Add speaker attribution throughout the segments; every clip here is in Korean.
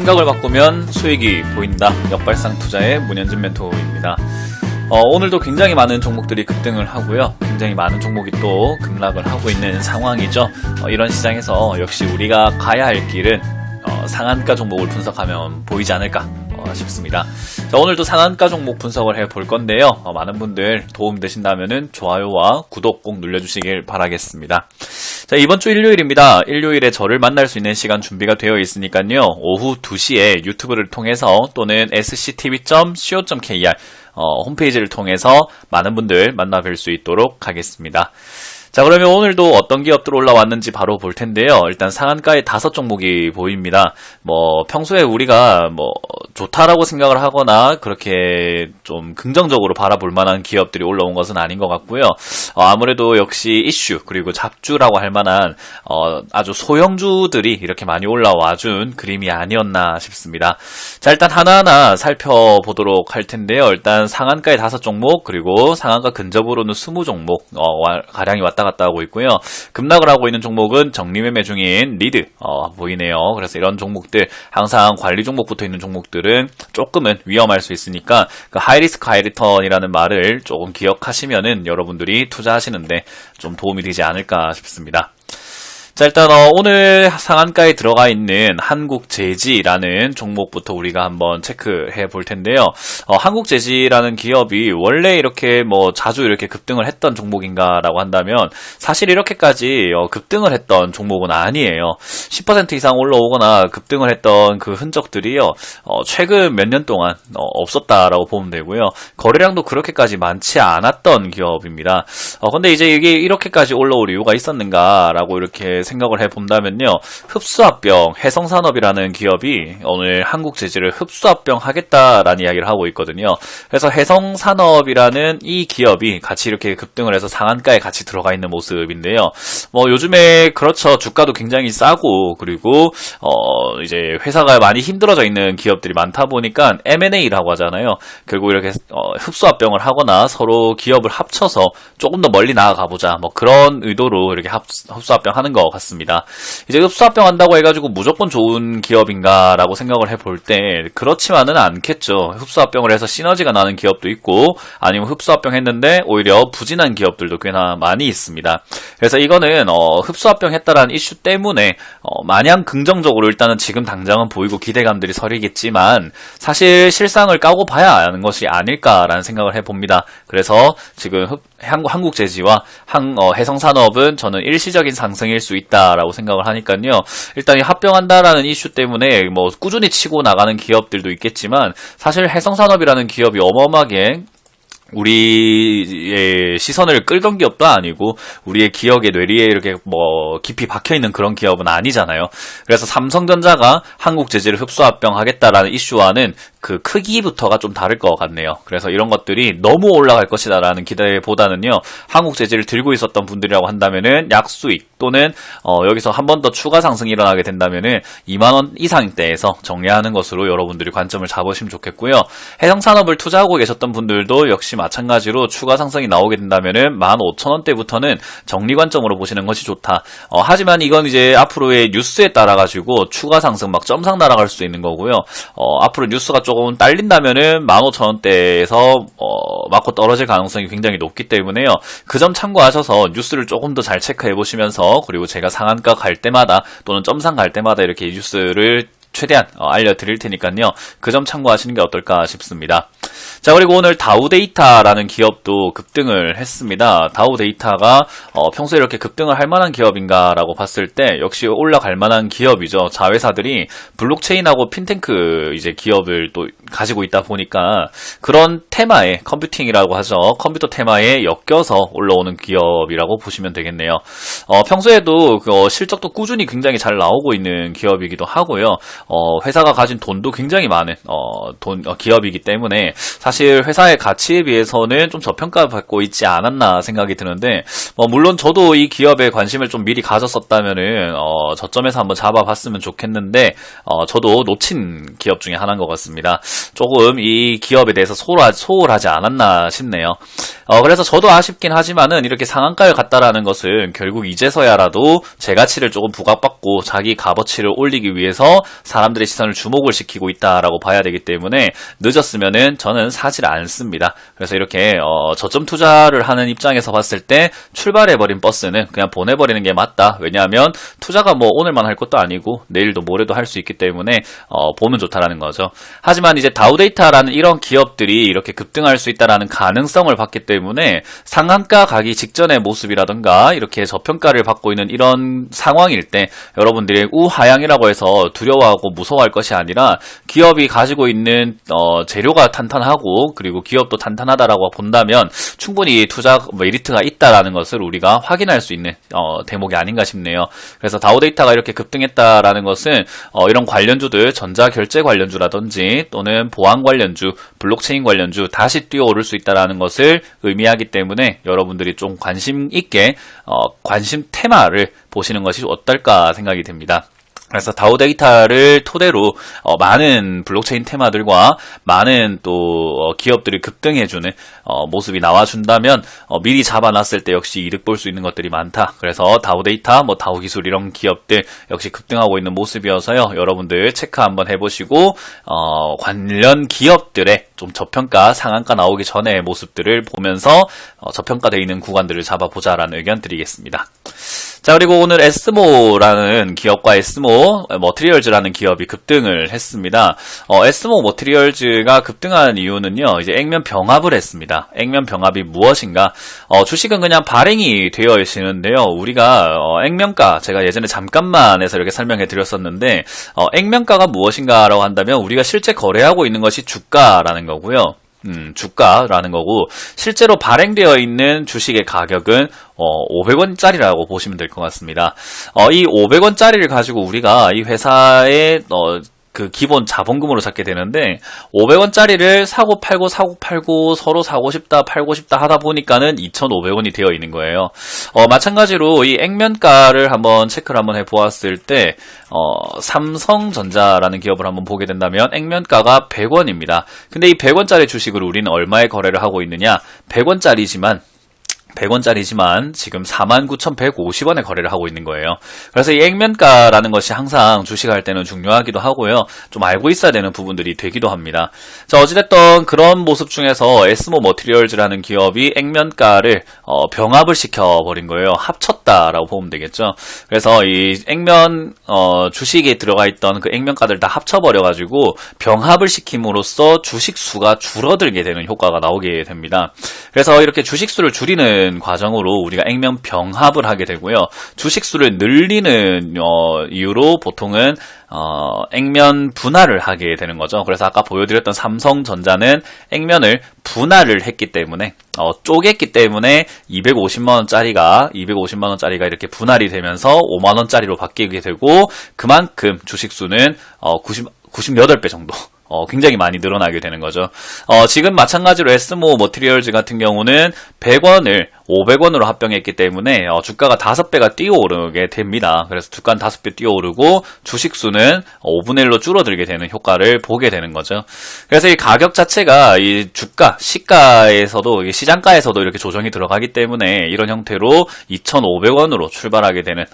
Speaker 1: 생각을 바꾸면 수익이 보인다. 역발상 투자의 문현진 멘토입니다. 오늘도 굉장히 많은 종목들이 급등을 하고요. 굉장히 많은 종목이 또 급락을 하고 있는 상황이죠. 이런 시장에서 역시 우리가 가야 할 길은 상한가 종목을 분석하면 보이지 않을까 싶습니다. 자, 오늘도 상한가 종목 분석을 해볼 건데요. 많은 분들 도움 되신다면 좋아요와 구독 꼭 눌러주시길 바라겠습니다. 자, 이번 주 일요일입니다. 일요일에 저를 만날 수 있는 시간 준비가 되어 있으니까요. 오후 2시에 유튜브를 통해서 또는 sctv.co.kr 홈페이지를 통해서 많은 분들 만나뵐 수 있도록 하겠습니다. 자, 그러면 오늘도 어떤 기업들 올라왔는지 바로 볼 텐데요. 일단 상한가에 5종목이 보입니다. 평소에 우리가 좋다라고 생각을 하거나 그렇게 좀 긍정적으로 바라볼 만한 기업들이 올라온 것은 아닌 것 같고요. 아무래도 역시 이슈 그리고 잡주라고 할 만한 아주 소형주들이 이렇게 많이 올라와 준 그림이 아니었나 싶습니다. 자, 일단 하나하나 살펴보도록 할 텐데요. 일단 상한가에 5종목 그리고 상한가 근접으로는 20종목 가량이 왔다 갔다 하고 있고요. 급락을 하고 있는 종목은 정리매매 중인 리드 보이네요. 그래서 이런 종목들 항상 관리 종목 붙어 있는 종목들은 조금은 위험할 수 있으니까 그 하이리스크 하이리턴이라는 말을 조금 기억하시면은 여러분들이 투자하시는데 좀 도움이 되지 않을까 싶습니다. 자, 일단 오늘 상한가에 들어가 있는 한국제지라는 종목부터 우리가 한번 체크해 볼 텐데요. 한국제지라는 기업이 원래 이렇게 자주 이렇게 급등을 했던 종목인가라고 한다면 사실 이렇게까지 급등을 했던 종목은 아니에요. 10% 이상 올라오거나 급등을 했던 그 흔적들이요. 최근 몇 년 동안 없었다라고 보면 되고요. 거래량도 그렇게까지 많지 않았던 기업입니다. 근데 이제 이게 이렇게까지 올라올 이유가 있었는가라고 이렇게 생각을 해본다면요. 흡수합병 해성산업이라는 기업이 오늘 한국제지를 흡수합병 하겠다라는 이야기를 하고 있거든요. 그래서 해성산업이라는 이 기업이 같이 이렇게 급등을 해서 상한가에 같이 들어가 있는 모습인데요. 요즘에 그렇죠. 주가도 굉장히 싸고 그리고 이제 회사가 많이 힘들어져 있는 기업들이 많다 보니까 M&A라고 하잖아요. 결국 이렇게 흡수합병을 하거나 서로 기업을 합쳐서 조금 더 멀리 나아가보자 그런 의도로 이렇게 흡수합병 하는 것 같습니다. 이제 흡수합병 한다고 해가지고 무조건 좋은 기업인가라고 생각을 해볼 때 그렇지만은 않겠죠. 흡수합병을 해서 시너지가 나는 기업도 있고 아니면 흡수합병 했는데 오히려 부진한 기업들도 꽤나 많이 있습니다. 그래서 이거는 흡수합병 했다라는 이슈 때문에 마냥 긍정적으로 일단은 지금 당장은 보이고 기대감들이 서리겠지만 사실 실상을 까고 봐야 하는 것이 아닐까라는 생각을 해봅니다. 그래서 지금 한국제지와 해성산업은 저는 일시적인 상승일 수 있다라고 생각을 하니까요. 일단 이 합병한다라는 이슈 때문에 꾸준히 치고 나가는 기업들도 있겠지만 사실 해성산업이라는 기업이 어마어마하게 우리의 시선을 끌던 기업도 아니고 우리의 기억의 뇌리에 이렇게 깊이 박혀있는 그런 기업은 아니잖아요. 그래서 삼성전자가 한국제지를 흡수합병하겠다라는 이슈와는 그 크기부터가 좀 다를 것 같네요. 그래서 이런 것들이 너무 올라갈 것이다라는 기대보다는요. 한국제지를 들고 있었던 분들이라고 한다면은 약수익 또는 여기서 한 번 더 추가 상승이 일어나게 된다면은 2만원 이상대에서 정리하는 것으로 여러분들이 관점을 잡으시면 좋겠고요. 해성산업을 투자하고 계셨던 분들도 역시 마찬가지로 추가 상승이 나오게 된다면은 15,000원대부터는 정리 관점으로 보시는 것이 좋다. 하지만 이건 이제 앞으로의 뉴스에 따라 가지고 추가 상승 점상 날아갈 수 있는 거고요. 앞으로 뉴스가 조금 딸린다면은 15,000원대에서 맞고 떨어질 가능성이 굉장히 높기 때문에요. 그 점 참고하셔서 뉴스를 조금 더 잘 체크해 보시면서 그리고 제가 상한가 갈 때마다 또는 점상 갈 때마다 이렇게 뉴스를 최대한 알려드릴 테니까요. 그 점 참고하시는 게 어떨까 싶습니다. 자, 그리고 오늘 다우데이터라는 기업도 급등을 했습니다. 다우데이터가 평소에 이렇게 급등을 할 만한 기업인가라고 봤을 때 역시 올라갈 만한 기업이죠. 자회사들이 블록체인하고 핀테크 이제 기업을 또 가지고 있다 보니까 그런 테마에 컴퓨팅이라고 하죠. 컴퓨터 테마에 엮여서 올라오는 기업이라고 보시면 되겠네요. 평소에도 실적도 꾸준히 굉장히 잘 나오고 있는 기업이기도 하고요. 회사가 가진 돈도 굉장히 많은 기업이기 때문에 사실 회사의 가치에 비해서는 좀 저평가받고 있지 않았나 생각이 드는데, 물론 저도 이 기업에 관심을 좀 미리 가졌었다면은 저점에서 한번 잡아봤으면 좋겠는데, 저도 놓친 기업 중에 하나인 것 같습니다. 조금 이 기업에 대해서 소홀하지 않았나 싶네요. 그래서 저도 아쉽긴 하지만은 이렇게 상한가를 갔다라는 것은 결국 이제서야라도 제 가치를 조금 부각받고 자기 값어치를 올리기 위해서 사람들의 시선을 주목을 시키고 있다라고 봐야 되기 때문에 늦었으면은 저는 사질 않습니다. 그래서 이렇게 저점 투자를 하는 입장에서 봤을 때 출발해버린 버스는 그냥 보내버리는 게 맞다. 왜냐하면 투자가 뭐 오늘만 할 것도 아니고 내일도 모레도 할 수 있기 때문에 보면 좋다라는 거죠. 하지만 이제 다우데이터라는 이런 기업들이 이렇게 급등할 수 있다라는 가능성을 봤기 때문에 상한가 가기 직전의 모습이라든가 이렇게 저평가를 받고 있는 이런 상황일 때 여러분들이 우하향이라고 해서 두려워하고 무서워할 것이 아니라 기업이 가지고 있는 재료가 탄탄하고 그리고 기업도 탄탄하다라고 본다면 충분히 투자 메리트가 있다라는 것을 우리가 확인할 수 있는 대목이 아닌가 싶네요. 그래서 다우데이터가 이렇게 급등했다라는 것은 이런 관련주들 전자결제 관련주라든지 또는 보안 관련주, 블록체인 관련주 다시 뛰어오를 수 있다라는 것을 의미하기 때문에 여러분들이 좀 관심 있게 관심 테마를 보시는 것이 어떨까 생각이 듭니다. 그래서 다우데이터를 토대로 많은 블록체인 테마들과 많은 또 기업들이 급등해주는 모습이 나와준다면 미리 잡아놨을 때 역시 이득 볼 수 있는 것들이 많다. 그래서 다우데이터, 다우기술 이런 기업들 역시 급등하고 있는 모습이어서요. 여러분들 체크 한번 해보시고 관련 기업들의 좀 저평가, 상한가 나오기 전의 모습들을 보면서 저평가되어 있는 구간들을 잡아보자라는 의견 드리겠습니다. 자, 그리고 오늘 에스모라는 기업과 에스모 머티리얼즈라는 기업이 급등을 했습니다. 에스모 머티리얼즈가 급등한 이유는요, 이제 액면 병합을 했습니다. 액면 병합이 무엇인가? 주식은 그냥 발행이 되어 있는데요. 우리가 액면가, 제가 예전에 잠깐만 해서 이렇게 설명해 드렸었는데, 액면가가 무엇인가라고 한다면 우리가 실제 거래하고 있는 것이 주가라는 거고요. 주가라는 거고 실제로 발행되어 있는 주식의 가격은 500원짜리라고 보시면 될 것 같습니다. 이 500원짜리를 가지고 우리가 이 회사의 그 기본 자본금으로 잡게 되는데 500원짜리를 사고 팔고 서로 사고 싶다 팔고 싶다 하다 보니까는 2,500원이 되어 있는 거예요. 마찬가지로 이 액면가를 한번 체크를 한번 해보았을 때 삼성전자라는 기업을 한번 보게 된다면 액면가가 100원입니다. 근데 이 100원짜리 주식을 우리는 얼마에 거래를 하고 있느냐? 100원짜리지만 지금 49,150원에 거래를 하고 있는 거예요. 그래서 이 액면가라는 것이 항상 주식할 때는 중요하기도 하고요. 좀 알고 있어야 되는 부분들이 되기도 합니다. 자, 어찌됐든 그런 모습 중에서 에스모 머티리얼즈라는 기업이 액면가를 병합을 시켜버린 거예요. 합쳤다라고 보면 되겠죠. 그래서 이 액면 주식에 들어가 있던 그 액면가들 다 합쳐버려가지고 병합을 시킴으로써 주식 수가 줄어들게 되는 효과가 나오게 됩니다. 그래서 이렇게 주식 수를 줄이는 과정으로 우리가 액면 병합을 하게 되고요. 주식수를 늘리는 이유로 보통은 액면 분할을 하게 되는 거죠. 그래서 아까 보여드렸던 삼성전자는 액면을 분할을 했기 때문에 쪼갰기 때문에 250만원짜리가 이렇게 분할이 되면서 5만원짜리로 바뀌게 되고 그만큼 주식수는 98배 정도 굉장히 많이 늘어나게 되는 거죠. 지금 마찬가지로 에스모 머티리얼즈 같은 경우는 100원을 500원으로 합병했기 때문에 주가가 5배가 뛰어오르게 됩니다. 그래서 주가는 5배 뛰어오르고 주식수는 5분의 1로 줄어들게 되는 효과를 보게 되는 거죠. 그래서 이 가격 자체가 이 주가, 시가에서도 시장가에서도 이렇게 조정이 들어가기 때문에 이런 형태로 2,500원으로 출발하게 되는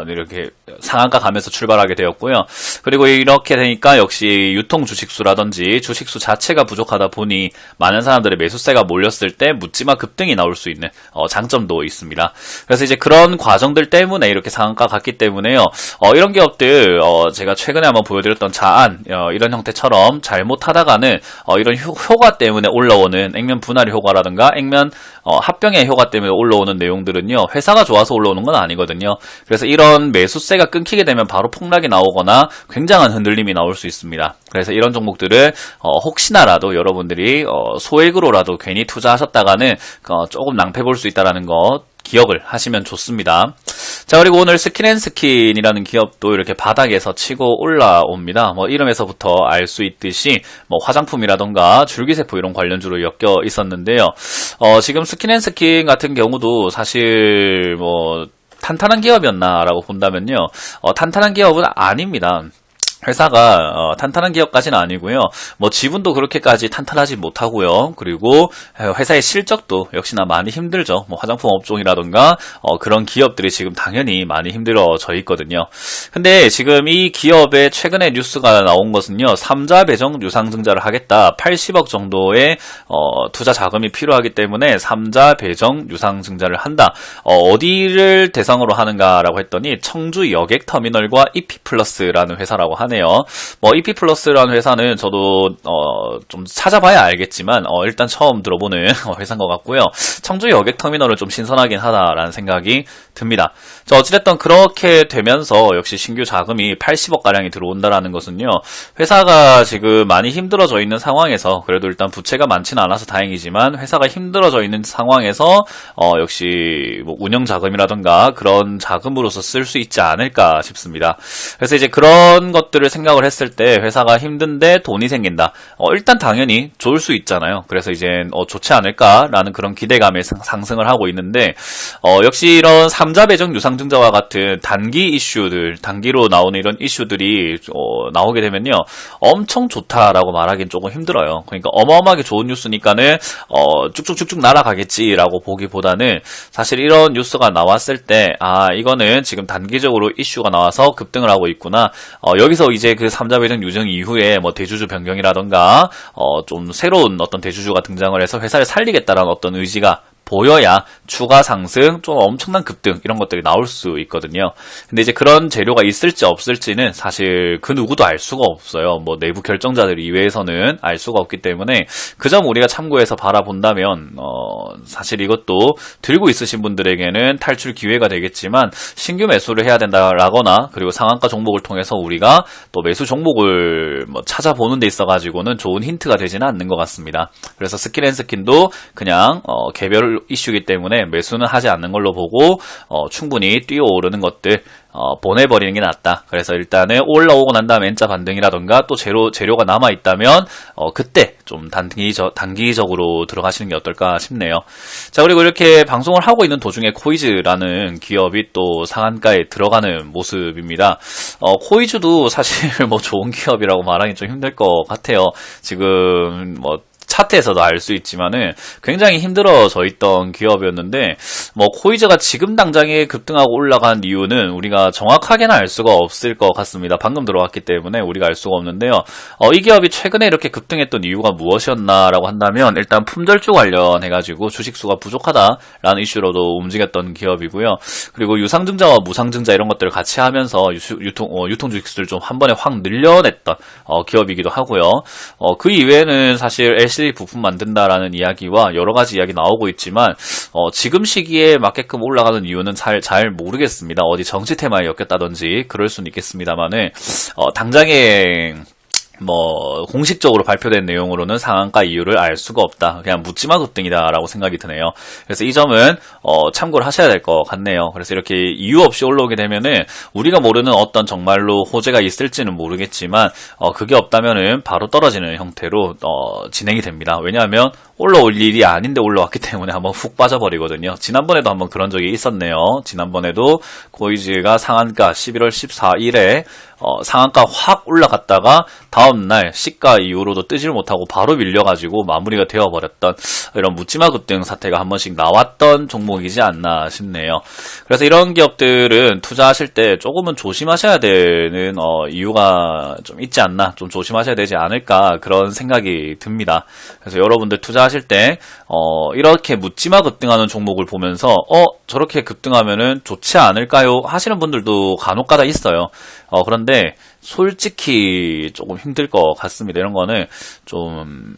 Speaker 1: 이렇게 상한가 가면서 출발하게 되었고요. 그리고 이렇게 되니까 역시 유통 주식수라든지 주식수 자체가 부족하다 보니 많은 사람들의 매수세가 몰렸을 때 묻지마 급등이 나올 수 있는 장점도 있습니다. 그래서 이제 그런 과정들 때문에 이렇게 상한가 갔기 때문에요. 이런 기업들 제가 최근에 한번 보여드렸던 자안 이런 형태처럼 잘못하다가는 이런 효과 때문에 올라오는 액면 분할의 효과라든가 액면 합병의 효과 때문에 올라오는 내용들은요. 회사가 좋아서 올라오는 건 아니거든요. 그래서 이런 매수세가 끊기게 되면 바로 폭락이 나오거나 굉장한 흔들림이 나올 수 있습니다. 그래서 이런 종목들을 혹시나라도 여러분들이 소액으로라도 괜히 투자하셨다가는 조금 낭패 볼 수 있다는 거 기억을 하시면 좋습니다. 자, 그리고 오늘 스킨앤스킨이라는 기업도 이렇게 바닥에서 치고 올라옵니다. 뭐 이름에서부터 알 수 있듯이 뭐 화장품이라던가 줄기세포 이런 관련주로 엮여 있었는데요. 지금 스킨앤스킨 같은 경우도 사실 뭐 탄탄한 기업이었나라고 본다면요. 탄탄한 기업은 아닙니다. 회사가 탄탄한 기업까지는 아니고요. 뭐 지분도 그렇게까지 탄탄하지 못하고요. 그리고 회사의 실적도 역시나 많이 힘들죠. 뭐 화장품 업종이라던가 그런 기업들이 지금 당연히 많이 힘들어져 있거든요. 근데 지금 이 기업의 최근에 뉴스가 나온 것은요. 3자 배정 유상증자를 하겠다. 80억 정도의 투자 자금이 필요하기 때문에 3자 배정 유상증자를 한다. 어디를 대상으로 하는가라고 했더니 청주 여객터미널과 이피플러스라는 회사라고 하네요. 뭐 이피플러스라는 회사는 저도 좀 찾아봐야 알겠지만 일단 처음 들어보는 회사인 것 같고요. 청주 여객터미널은 좀 신선하긴 하다라는 생각이 듭니다. 자, 어찌됐든 그렇게 되면서 역시 신규 자금이 80억 가량이 들어온다라는 것은요. 회사가 지금 많이 힘들어져 있는 상황에서 그래도 일단 부채가 많지는 않아서 다행이지만 회사가 힘들어져 있는 상황에서 역시 뭐 운영 자금이라던가 그런 자금으로서 쓸 수 있지 않을까 싶습니다. 그래서 이제 그런 것들을 생각을 했을 때 회사가 힘든데 돈이 생긴다. 일단 당연히 좋을 수 있잖아요. 그래서 이제 좋지 않을까라는 그런 기대감에 상승을 하고 있는데 역시 이런 3자 배정 유상증자와 같은 단기 이슈들, 단기로 나오는 이런 이슈들이 나오게 되면요. 엄청 좋다라고 말하기는 조금 힘들어요. 그러니까 어마어마하게 좋은 뉴스니까는 쭉쭉쭉쭉 날아가겠지라고 보기보다는 사실 이런 뉴스가 나왔을 때 이거는 지금 단기적으로 이슈가 나와서 급등을 하고 있구나. 여기서 이제 그 3자 배정 유정 이후에 뭐 대주주 변경이라던가 좀 새로운 어떤 대주주가 등장을 해서 회사를 살리겠다라는 어떤 의지가 보여야 추가 상승, 좀 엄청난 급등 이런 것들이 나올 수 있거든요. 근데 이제 그런 재료가 있을지 없을지는 사실 그 누구도 알 수가 없어요. 뭐 내부 결정자들 이외에서는 알 수가 없기 때문에 그 점 우리가 참고해서 바라본다면 사실 이것도 들고 있으신 분들에게는 탈출 기회가 되겠지만 신규 매수를 해야 된다라거나 그리고 상한가 종목을 통해서 우리가 또 매수 종목을 뭐 찾아보는 데 있어가지고는 좋은 힌트가 되지는 않는 것 같습니다. 그래서 스킨앤스킨도 그냥 개별 이슈이기 때문에 매수는 하지 않는 걸로 보고 충분히 뛰어오르는 것들 보내버리는 게 낫다. 그래서 일단은 올라오고 난 다음에 N자 반등이라던가 또 재료가 남아있다면 그때 좀 단기적으로 들어가시는 게 어떨까 싶네요. 자, 그리고 이렇게 방송을 하고 있는 도중에 코이즈라는 기업이 또 상한가에 들어가는 모습입니다. 코이즈도 사실 뭐 좋은 기업이라고 말하기 좀 힘들 것 같아요. 지금 뭐 차트에서도 알 수 있지만은 굉장히 힘들어져 있던 기업이었는데 뭐 코이즈가 지금 당장에 급등하고 올라간 이유는 우리가 정확하게는 알 수가 없을 것 같습니다. 방금 들어왔기 때문에 우리가 알 수가 없는데요. 이 기업이 최근에 이렇게 급등했던 이유가 무엇이었나라고 한다면 일단 품절주 관련해가지고 주식수가 부족하다라는 이슈로도 움직였던 기업이고요. 그리고 유상증자와 무상증자 이런 것들을 같이 하면서 유통 주식수를 좀 한 번에 확 늘려냈던 기업이기도 하고요. 그 이외에는 사실 LCD 부품 만든다라는 이야기와 여러 가지 이야기 나오고 있지만 지금 시기에 맞게끔 올라가는 이유는 잘 모르겠습니다. 어디 정치 테마에 엮였다든지 그럴 수는 있겠습니다만은 당장에 뭐 공식적으로 발표된 내용으로는 상한가 이유를 알 수가 없다. 그냥 묻지마 급등이다라고 생각이 드네요. 그래서 이 점은 참고를 하셔야 될 것 같네요. 그래서 이렇게 이유 없이 올라오게 되면은 우리가 모르는 어떤 정말로 호재가 있을지는 모르겠지만 그게 없다면은 바로 떨어지는 형태로 진행이 됩니다. 왜냐하면 올라올 일이 아닌데 올라왔기 때문에 한번 훅 빠져버리거든요. 지난번에도 한번 그런 적이 있었네요. 지난번에도 코이즈가 상한가 11월 14일에 상한가 확 올라갔다가 다음날 시가 이후로도 뜨질 못하고 바로 밀려가지고 마무리가 되어버렸던 이런 묻지마 급등 사태가 한 번씩 나왔던 종목이지 않나 싶네요. 그래서 이런 기업들은 투자하실 때 조금은 조심하셔야 되는 이유가 좀 있지 않나, 좀 조심하셔야 되지 않을까 그런 생각이 듭니다. 그래서 여러분들 투자하실 때 이렇게 묻지마 급등하는 종목을 보면서 저렇게 급등하면은 좋지 않을까요? 하시는 분들도 간혹가다 있어요. 그런데 솔직히 조금 힘들 것 같습니다. 이런 거는 좀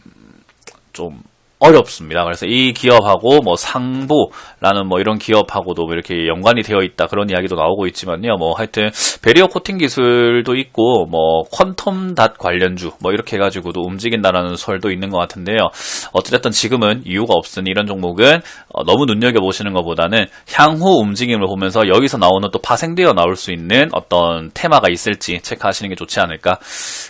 Speaker 1: 어렵습니다. 그래서 이 기업하고 뭐 상보라는 뭐 이런 기업하고도 뭐 이렇게 연관이 되어 있다 그런 이야기도 나오고 있지만요. 뭐 하여튼 베리어 코팅 기술도 있고 뭐 퀀텀 닷 관련주 뭐 이렇게 해가지고도 움직인다라는 설도 있는 것 같은데요. 어쨌든 지금은 이유가 없으니 이런 종목은 너무 눈여겨보시는 것보다는 향후 움직임을 보면서 여기서 나오는 또 파생되어 나올 수 있는 어떤 테마가 있을지 체크하시는 게 좋지 않을까.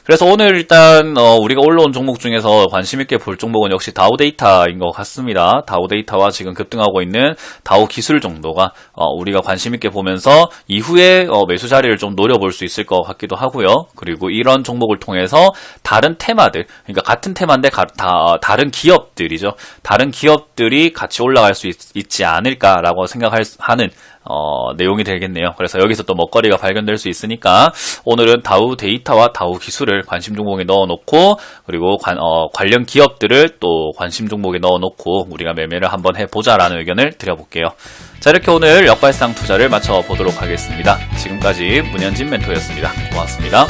Speaker 1: 그래서 오늘 일단 우리가 올라온 종목 중에서 관심 있게 볼 종목은 역시 다우데이터인 것 같습니다. 다우데이터와 지금 급등하고 있는 다우기술 정도가 우리가 관심 있게 보면서 이후에 매수 자리를 좀 노려볼 수 있을 것 같기도 하고요. 그리고 이런 종목을 통해서 다른 테마들, 그러니까 같은 테마인데 다른 기업들이죠. 다른 기업들이 같이 올라갈 수 있지 않을까라고 생각하는 내용이 되겠네요. 그래서 여기서 또 먹거리가 발견될 수 있으니까 오늘은 다우 데이터와 다우 기술을 관심 종목에 넣어놓고 그리고 관련 기업들을 또 관심 종목에 넣어놓고 우리가 매매를 한번 해보자라는 의견을 드려볼게요. 자, 이렇게 오늘 역발상 투자를 마쳐보도록 하겠습니다. 지금까지 문현진 멘토였습니다. 고맙습니다.